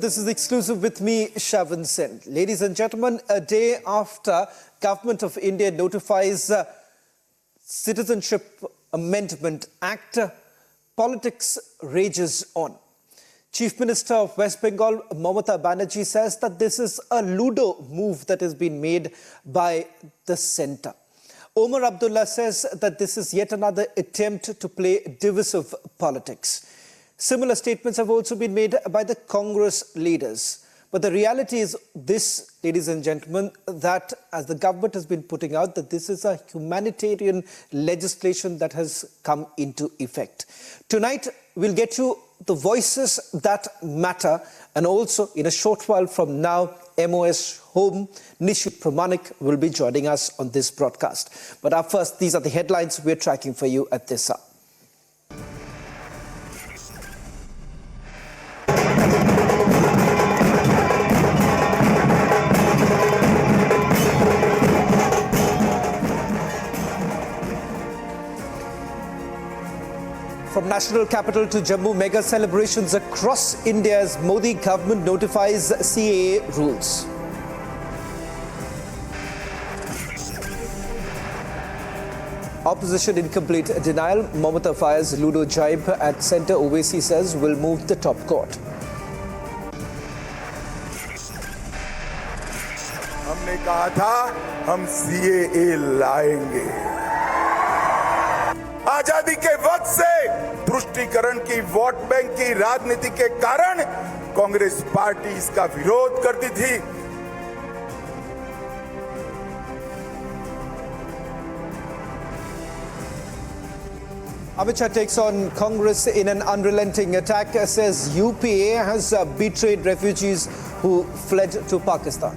This is exclusive with me, Shavan Sen. Ladies and gentlemen, a day after Government of India notifies Citizenship Amendment Act, politics rages on. Chief Minister of West Bengal, Mamata Banerjee, says that this is a Ludo move that has been made by the centre. Omar Abdullah says that this is yet another attempt to play divisive politics. Similar statements have also been made by the Congress leaders. But the reality is this, ladies and gentlemen, that as the government has been putting out, that this is a humanitarian legislation that has come into effect. Tonight, we'll get you the voices that matter, and also in a short while from now, MOS Home, Nishit Pramanik will be joining us on this broadcast. But up first, these are the headlines we're tracking for you at this hour. From national capital to Jammu, mega celebrations across India as Modi government notifies CAA rules. Opposition in complete denial. Mamata fires Ludo jibe at centre. Owaisi says will move the top court. हमने कहा था हम CAA लाएंगे. आजादी के वक्त से तुष्टीकरण की वोट बैंक की राजनीति के कारण कांग्रेस पार्टी इसका विरोध करती थी. Amit Shah takes on Congress in an unrelenting attack, says UPA has betrayed refugees who fled to Pakistan.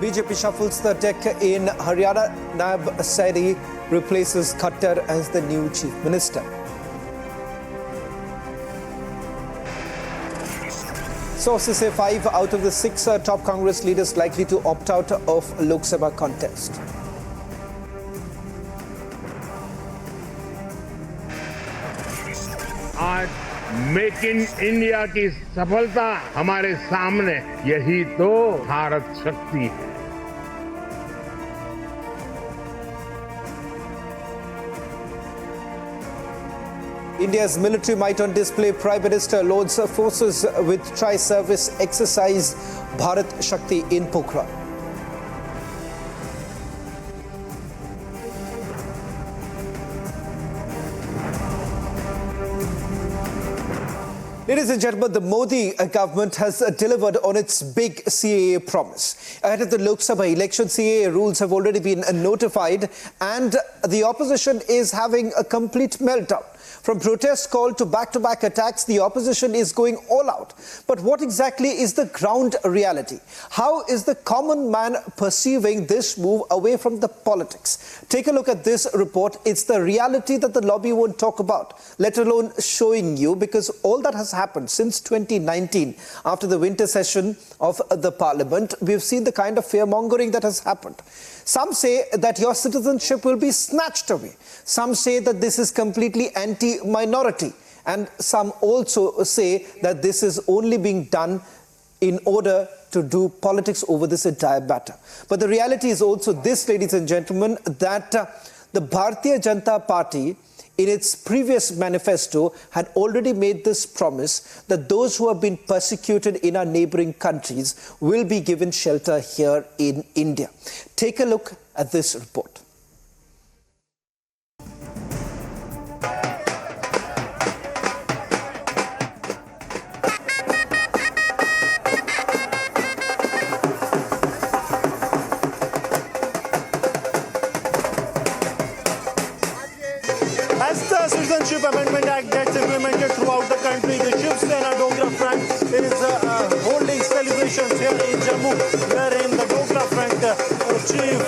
BJP shuffles the deck in Haryana. Naib Saidi replaces Khattar as the new chief minister. Sources say 5 out of the 6 top Congress leaders likely to opt out of Lok Sabha contest. आज make in India की सफलता हमारे सामने, यही तो भारत शक्ति है. India's military might on display. Prime Minister loads forces with tri-service exercise Bharat Shakti in Pokhran. Ladies and gentlemen, the Modi government has delivered on its big CAA promise. Ahead of the Lok Sabha election, CAA rules have already been notified, and the opposition is having a complete meltdown. From protest call to back-to-back attacks, the opposition is going all out. But what exactly is the ground reality? How is the common man perceiving this move away from the politics? Take a look at this report. It's the reality that the lobby won't talk about, let alone showing you, because all that has happened since 2019, after the winter session of the parliament, we've seen the kind of fear-mongering that has happened. Some say that your citizenship will be snatched away. Some say that this is completely anti-minority. And some also say that this is only being done in order to do politics over this entire matter. But the reality is also this, ladies and gentlemen, that the Bharatiya Janata Party, in its previous manifesto, had already made this promise that those who have been persecuted in our neighboring countries will be given shelter here in India. Take a look at this report. As the Citizenship Amendment Act gets implemented throughout the country, the Shiv Sena Dogra Front is holding celebrations here in Jammu, wherein the Dogra Front Chief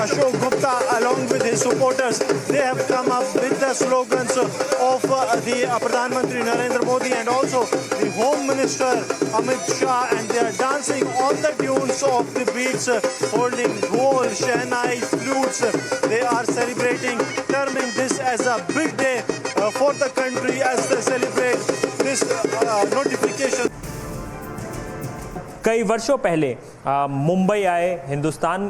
Ashok Gupta, along with his supporters, they have come up with the slogans of the Pradhan Mantri Narendra Modi and also the Home Minister Amit Shah, and they are dancing on the tunes of the beats, holding dhol, shehnai, flutes. They are celebrating, terming this as a big day for the country as they celebrate this notification. कई वर्षों पहले मुंबई आए, हिंदुस्तान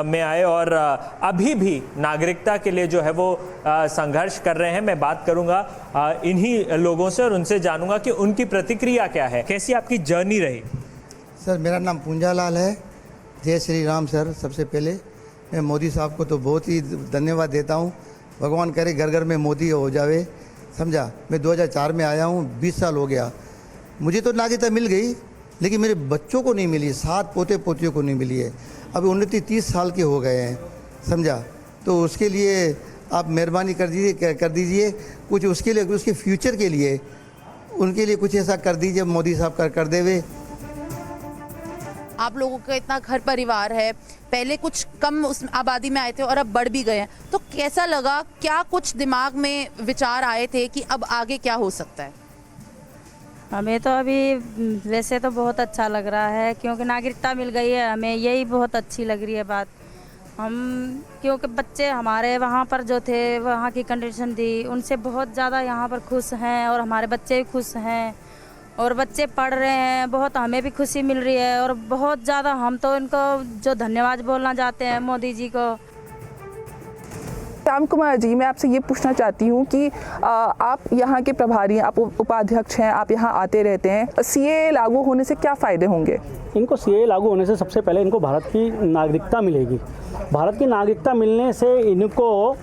में आए और अभी भी नागरिकता के लिए जो है वो संघर्ष कर रहे हैं। मैं बात करूंगा इन्हीं लोगों से और उनसे जानूंगा कि उनकी प्रतिक्रिया क्या है, कैसी आपकी जर्नी रही। सर, मेरा नाम पूंजालाल है। जय श्री राम सर। सबसे पहले मैं मोदी साहब को तो बहुत ही धन्यवाद देता हूँ। भगवान करे घर घर में मोदी हो जावे, समझा। मैं 2004 में आया हूँ, 20 साल हो गया। मुझे तो नागरिकता मिल गई, लेकिन मेरे बच्चों को नहीं मिली, 7 पोते पोतियों को नहीं मिली है। अभी 29-30 साल के हो गए हैं, समझा। तो उसके लिए आप मेहरबानी कर दीजिए कुछ उसके लिए, उसके फ्यूचर के लिए, उनके लिए कुछ ऐसा कर दीजिए, मोदी साहब कर देवे। आप लोगों का इतना घर परिवार है, पहले कुछ कम उस आबादी में आए थे और अब बढ़ भी गए हैं, तो कैसा लगा? क्या कुछ दिमाग में विचार आए थे कि अब आगे क्या हो सकता है? हमें तो अभी वैसे तो बहुत अच्छा लग रहा है, क्योंकि नागरिकता मिल गई है। हमें यही बहुत अच्छी लग रही है बात। हम क्योंकि बच्चे हमारे वहाँ पर जो थे, वहाँ की कंडीशन थी, उनसे बहुत ज़्यादा यहाँ पर खुश हैं और हमारे बच्चे भी खुश हैं और बच्चे पढ़ रहे हैं। बहुत हमें भी खुशी मिल रही है और बहुत ज़्यादा हम तो इनको जो धन्यवाद बोलना चाहते हैं मोदी जी को। राम कुमार जी, मैं आपसे ये पूछना चाहती हूँ कि आप यहाँ के प्रभारी हैं, आप उपाध्यक्ष हैं, आप यहाँ आते रहते हैं। सीएए लागू होने से क्या फ़ायदे होंगे? इनको सीएए लागू होने से सबसे पहले इनको भारत की नागरिकता मिलेगी। भारत की नागरिकता मिलने से इनको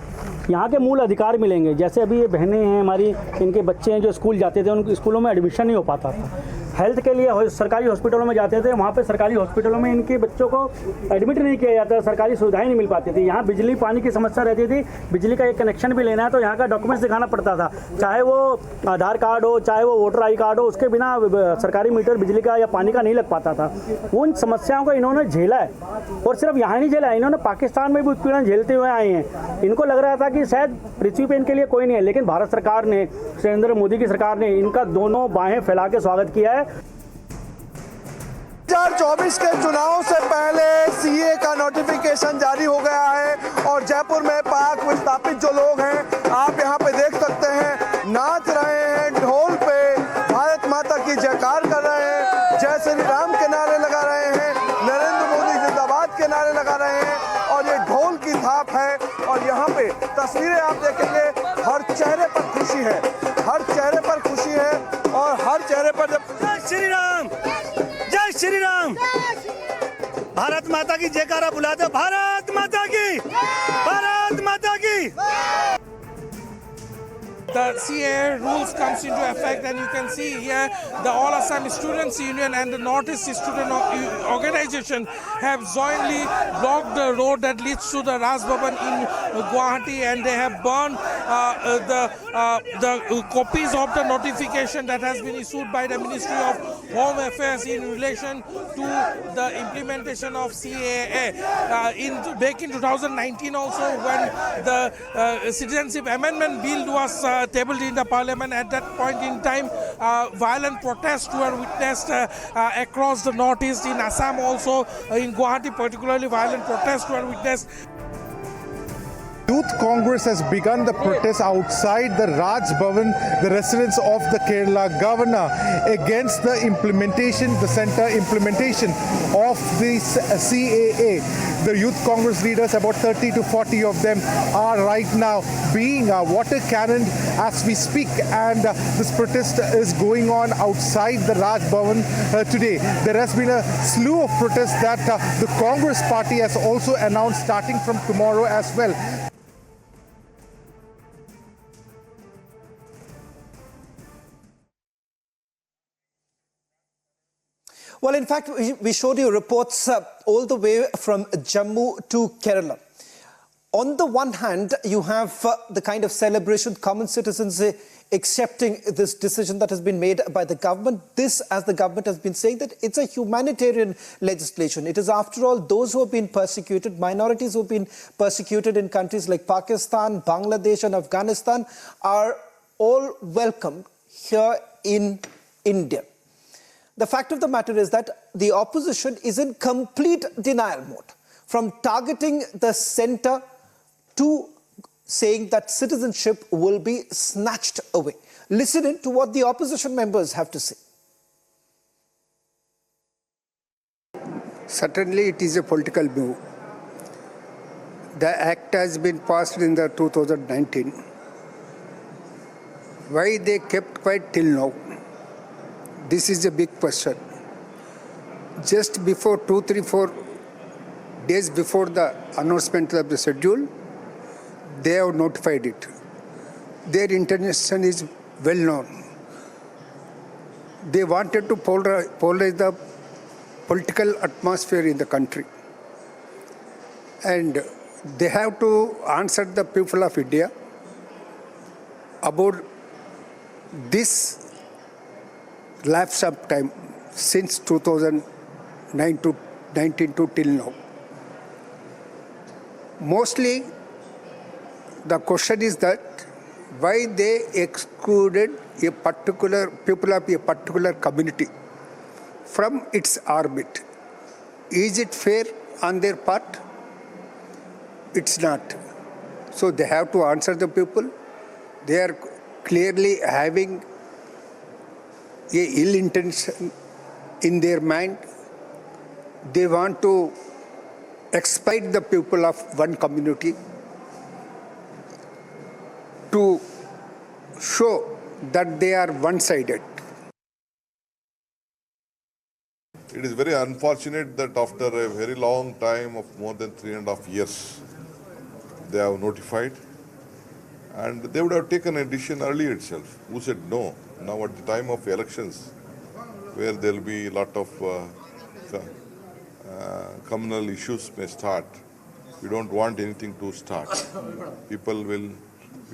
यहाँ के मूल अधिकार मिलेंगे। जैसे अभी ये बहनें हैं हमारी, इनके बच्चे हैं जो स्कूल जाते थे, उनके स्कूलों में एडमिशन नहीं हो पाता था। हेल्थ के लिए सरकारी हॉस्पिटलों में जाते थे, वहाँ पे सरकारी हॉस्पिटलों में इनके बच्चों को एडमिट नहीं किया जाता, सरकारी सुविधाएं नहीं मिल पाती थी। यहाँ बिजली पानी की समस्या रहती थी, बिजली का एक कनेक्शन भी लेना है तो यहाँ का डॉक्यूमेंट्स दिखाना पड़ता था, चाहे वो आधार कार्ड हो, चाहे वो वोटर आई कार्ड हो, उसके बिना सरकारी मीटर बिजली का या पानी का नहीं लग पाता था। उन समस्याओं को इन्होंने झेला है और सिर्फ यहाँ नहीं झेला है, इन्होंने पाकिस्तान में भी उत्पीड़न झेलते हुए आए हैं। इनको लग रहा था कि शायद पृथ्वी पे इनके लिए कोई नहीं है, लेकिन भारत सरकार ने, नरेंद्र मोदी की सरकार ने इनका दोनों बाहें फैला के स्वागत किया है। 2024 के चुनाव से पहले सीए का नोटिफिकेशन जारी हो गया है और जयपुर में पाक विस्थापित जो लोग हैं, आप यहां पे देख सकते हैं, नाच रहे हैं, ढोल पे भारत माता की जयकार कर रहे हैं, जय श्री राम के नारे लगा रहे हैं, नरेंद्र मोदी जिंदाबाद के नारे लगा रहे हैं और ये ढोल की थाप है। और यहाँ पे तस्वीरें आप देखेंगे, हर चेहरे पर खुशी है, हर चेहरे पर खुशी है और हर चेहरे पर जय श्री राम, जय श्री राम, भारत माता की जयकारा बुलाते, भारत माता की, भारत माता की। The CAA rules comes into effect, and you can see here the All Assam Students Union and the Northeast Student Organization have jointly blocked the road that leads to the Raj Bhavan in Guwahati, and they have burned the copies of the notification that has been issued by the Ministry of Home Affairs in relation to the implementation of CAA. Back in 2019 also, when the Citizenship Amendment Bill was tabled in the parliament, at that point in time violent protests were witnessed across the northeast, in Assam also, in Guwahati particularly violent protests were witnessed. Youth Congress has begun the protest outside the Raj Bhavan, the residence of the Kerala governor, against the implementation, the centre implementation of the CAA. The Youth Congress leaders, about 30 to 40 of them, are right now being water cannoned as we speak, and this protest is going on outside the Raj Bhavan today. There has been a slew of protests that the Congress party has also announced starting from tomorrow as well. Well, in fact, we showed you reports all the way from Jammu to Kerala. On the one hand, you have the kind of celebration common citizens accepting this decision that has been made by the government. This, as the government has been saying, that it's a humanitarian legislation. It is, after all, those who have been persecuted, minorities who have been persecuted in countries like Pakistan, Bangladesh and Afghanistan, are all welcome here in India. The fact of the matter is that the opposition is in complete denial mode, from targeting the centre to saying that citizenship will be snatched away. Listen in to what the opposition members have to say. Certainly it is a political move. The act has been passed in the 2019. Why they kept quiet till now? This is a big question. Just before 2-3-4 days before the announcement of the schedule, they have notified it. Their intention is well known. They wanted to polarize the political atmosphere in the country. And they have to answer the people of India about this lapse of time since 2019 to till now. Mostly the question is that why they excluded a particular people of a particular community from its orbit. Is it fair on their part? It's not. So they have to answer the people. They are clearly having a ill intention in their mind. They want to exploit the people of one community to show that they are one-sided. It is very unfortunate that after a very long time of more than 3.5 years, they have notified, and they would have taken a decision earlier itself. Who said no? Now at the time of elections, where there will be a lot of communal issues may start, we don't want anything to start. We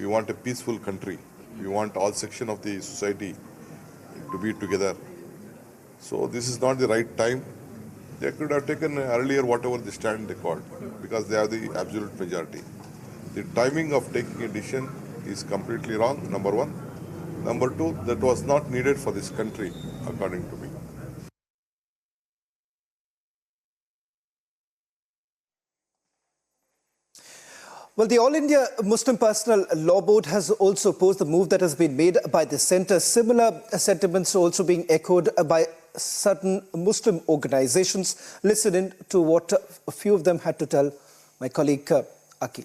want a peaceful country. We want all sections of the society to be together. So this is not the right time. They could have taken earlier whatever the stand they called, because they have the absolute majority. The timing of taking a decision is completely wrong, number one. Number two, that was not needed for this country, according to me. Well, the All India Muslim Personal Law Board has also opposed the move that has been made by the centre. Similar sentiments also being echoed by certain Muslim organizations. Listen in to what a few of them had to tell my colleague Akil.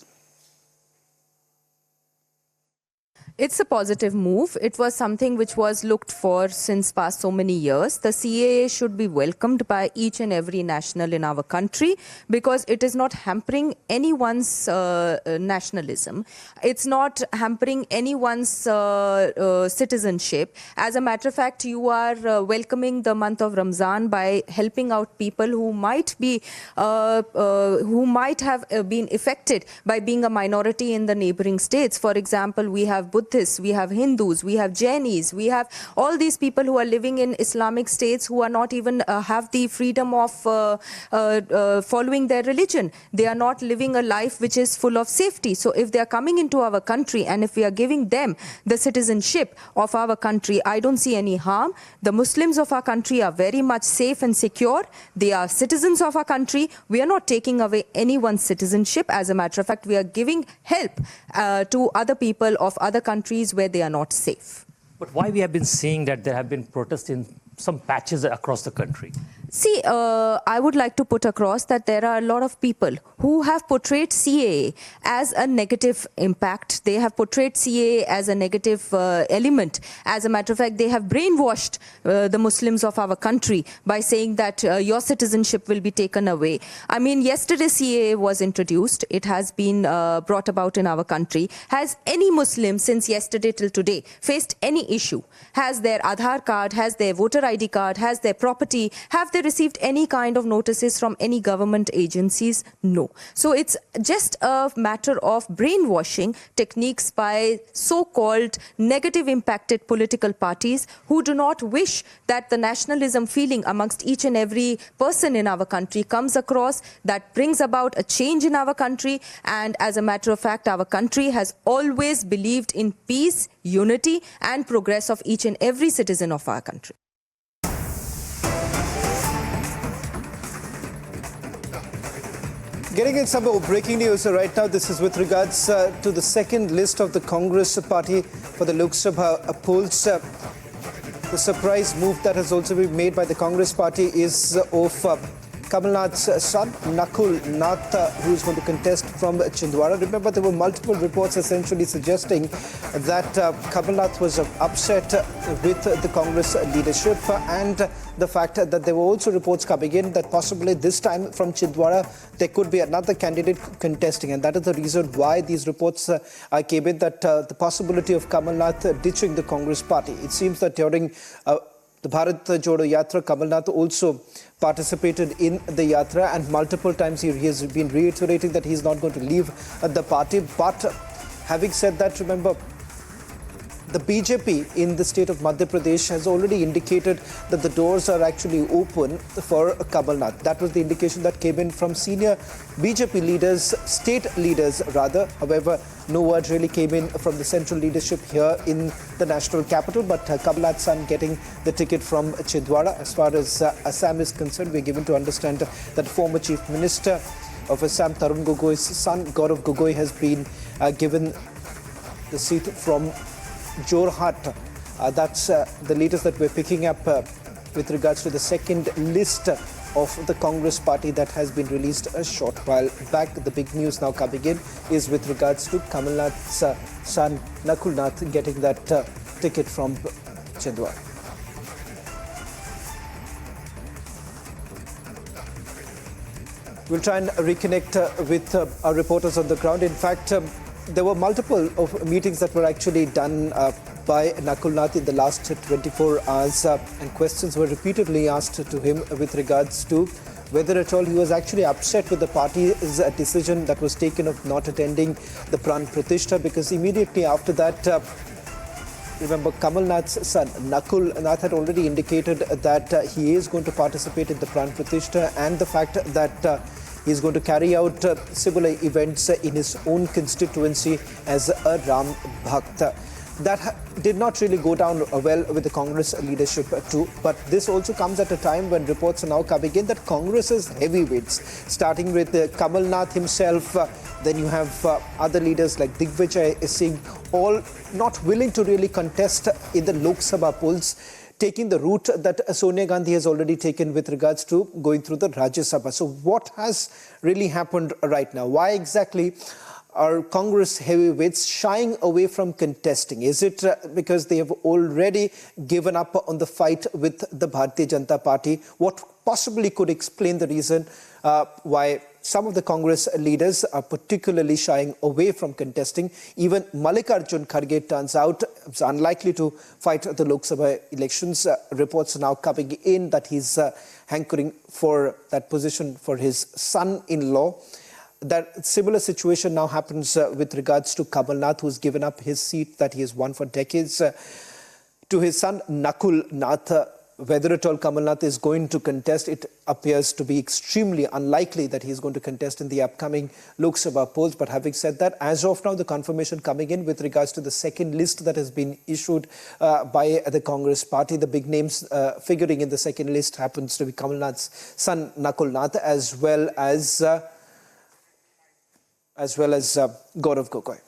It's a positive move. It was something which was looked for since past so many years. The CAA should be welcomed by each and every national in our country because it is not hampering anyone's nationalism. It's not hampering anyone's citizenship. As a matter of fact, you are welcoming the month of Ramzan by helping out people who might have been affected by being a minority in the neighboring states. For example, we have Buddhists, we have Hindus, we have Jainis, we have all these people who are living in Islamic states who are not even have the freedom of following their religion. They are not living a life which is full of safety. So if they are coming into our country and if we are giving them the citizenship of our country, I don't see any harm. The Muslims of our country are very much safe and secure. They are citizens of our country. We are not taking away anyone's citizenship. As a matter of fact, we are giving help to other people of other countries where they are not safe. But why we have been seeing that there have been protests in some patches across the country? See, I would like to put across that there are a lot of people who have portrayed CAA as a negative impact. They have portrayed CAA as a negative element. As a matter of fact, they have brainwashed the Muslims of our country by saying that your citizenship will be taken away. I mean, yesterday CAA was introduced. It has been brought about in our country. Has any Muslim since yesterday till today faced any issue? Has their Aadhaar card, has their voter ID card, has their property, have they received any kind of notices from any government agencies? No. So it's just a matter of brainwashing techniques by so-called negative impacted political parties who do not wish that the nationalism feeling amongst each and every person in our country comes across, that brings about a change in our country. And as a matter of fact, our country has always believed in peace, unity and progress of each and every citizen of our country. Getting in some breaking news right now. This is with regards to the second list of the Congress party for the Lok Sabha polls. The surprise move that has also been made by the Congress party is of Kamal Nath's son, Nakul Nath, who is going to contest from Chhindwara. Remember, there were multiple reports essentially suggesting that Kamal Nath was upset with the Congress leadership, and the fact that there were also reports coming in that possibly this time from Chhindwara there could be another candidate contesting, and that is the reason why these reports came in, that the possibility of Kamal Nath ditching the Congress party. It seems that during the Bharat Jodo Yatra, Kamal Nath also participated in the Yatra, and multiple times he has been reiterating that he is not going to leave the party. But having said that, remember, the BJP in the state of Madhya Pradesh has already indicated that the doors are actually open for Kamal Nath. That was the indication that came in from senior BJP leaders, state leaders rather. However, no word really came in from the central leadership here in the national capital. But Kamal Nath's son getting the ticket from Chhindwara. As far as Assam is concerned, we're given to understand that former Chief Minister of Assam, Tarun Gogoi's son, Govt Gogoi, has been given the seat from Jorhat. That's the latest that we're picking up with regards to the second list of the Congress party that has been released a short while back. The big news now coming in is with regards to Kamal Nath's son, Nakul Nath, getting that ticket from Chhindwara. We'll try and reconnect with our reporters on the ground. In fact, there were multiple of meetings that were actually done by Nakul Nath in the last 24 hours, and questions were repeatedly asked to him with regards to whether at all he was actually upset with the party's decision that was taken of not attending the Pran Pratishtha, because immediately after that, remember, Kamal Nath's son, Nakul Nath, had already indicated that he is going to participate in the Pran Pratishtha, and the fact that he is going to carry out similar events in his own constituency as a Ram Bhakt. That did not really go down well with the Congress leadership too. But this also comes at a time when reports are now coming in that Congress's heavyweights, starting with Kamal Nath himself, then you have other leaders like Digvijay Singh, all not willing to really contest in the Lok Sabha polls, taking the route that Sonia Gandhi has already taken with regards to going through the Rajya Sabha. So what has really happened right now? Why exactly are Congress heavyweights shying away from contesting? Is it because they have already given up on the fight with the Bharatiya Janata Party? What possibly could explain the reason why some of the Congress leaders are particularly shying away from contesting? Even Mallikarjun Kharge turns out is unlikely to fight the Lok Sabha elections. Reports are now coming in that he's hankering for that position for his son-in-law. That similar situation now happens with regards to Kamal Nath, who's given up his seat that he has won for decades to his son Nakul Nath. Whether at all Kamal Nath is going to contest, it appears to be extremely unlikely that he is going to contest in the upcoming Lok Sabha polls. But having said that, as of now, the confirmation coming in with regards to the second list that has been issued by the Congress party, the big names figuring in the second list happens to be Kamal Nath's son Nakul Nath, as well as Govt Gogoi.